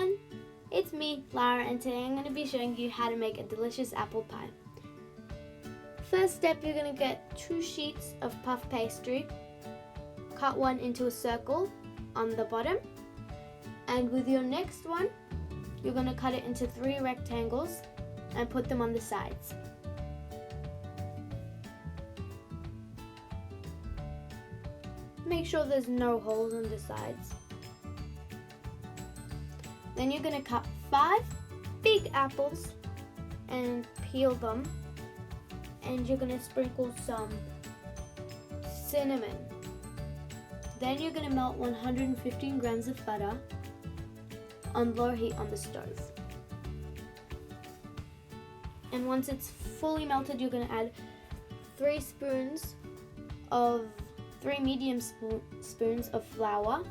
everyone! It's me, Lara, and today I'm going to be showing you how to make a delicious apple pie. First step, you're going to get 2 sheets of puff pastry, cut one into a circle on the bottom, and with your next one, you're going to cut it into 3 rectangles and put them on the sides. Make sure there's no holes on the sides. Then you're going to cut 5 big apples and peel them, and you're going to sprinkle some cinnamon. Then you're going to melt 115 grams of butter on low heat on the stove. And once it's fully melted, you're going to add 3 medium spoons of flour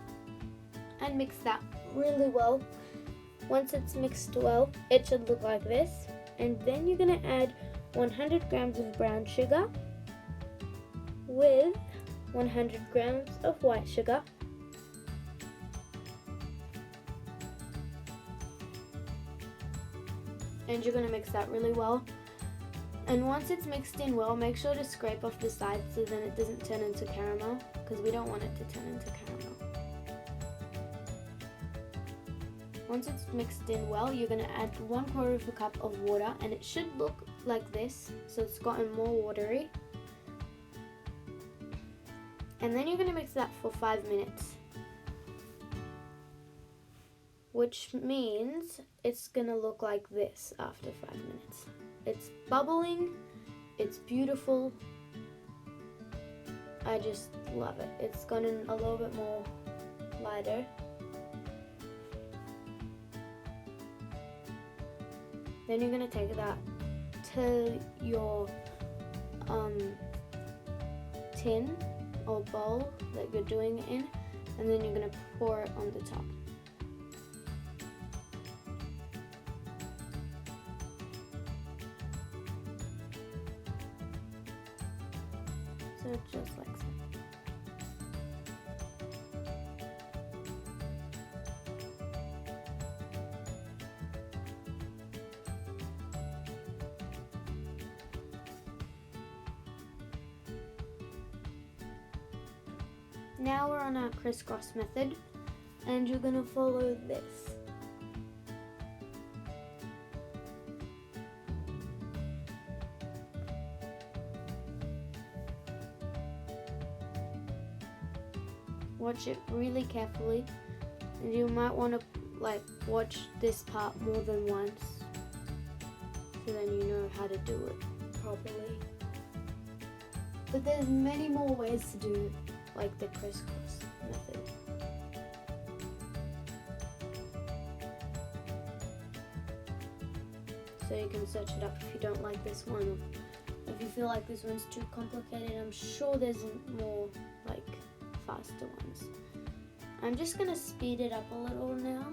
and mix that really well. Once it's mixed well, it should look like this. And then you're going to add 100 grams of brown sugar with 100 grams of white sugar. And you're going to mix that really well. And once it's mixed in well, make sure to scrape off the sides so then it doesn't turn into caramel, because we don't want it to turn into caramel. Once it's mixed in well, you're going to add 1/4 cup of water, and it should look like this, so it's gotten more watery. And then you're going to mix that for 5 minutes, which means it's going to look like this after 5 minutes. It's bubbling, it's beautiful. I just love it. It's gotten a little bit more lighter. Then you're going to take that to your tin or bowl that you're doing it in, and then you're going to pour it on the top. So just like so. Now we're on our crisscross method, and you're going to follow this. Watch it really carefully, and you might want to watch this part more than once, so then you know how to do it properly. But there's many more ways to do it, like the crisscross method. So you can search it up if you don't like this one, or if you feel like this one's too complicated. I'm sure there's more faster ones. I'm just gonna speed it up a little now.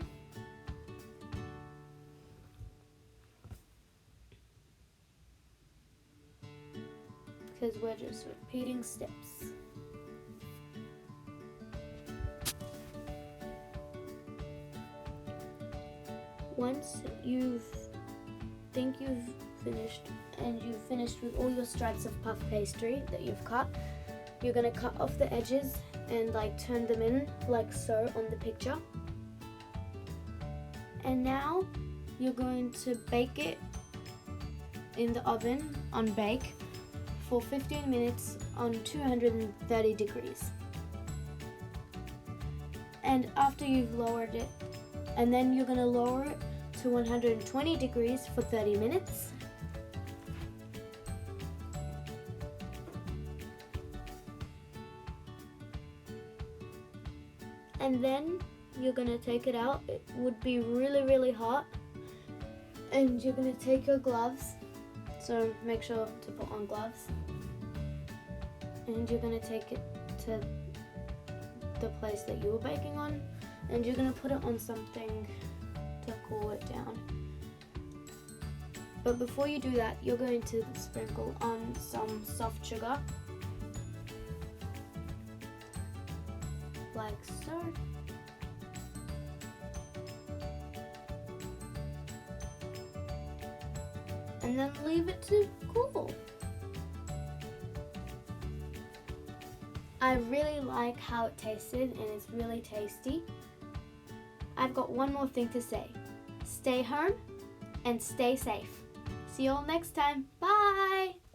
Because we're just repeating steps. Once you think you've finished, and you've finished with all your strips of puff pastry that you've cut, you're going to cut off the edges and turn them in like so on the picture. And now you're going to bake it in the oven on bake for 15 minutes on 230 degrees. And after you've lowered it, and then you're going to lower it to 120 degrees for 30 minutes. And then you're going to take it out. It would be really, really hot. And you're going to take your gloves. So make sure to put on gloves. And you're going to take it to the place that you were baking on. And you're going to put it on something to cool it down. But before you do that, you're going to sprinkle on some soft sugar, like so. and then leave it to cool. I really like how it tasted and it's really tasty. I've got one more thing to say. Stay home and stay safe. See you all next time. Bye!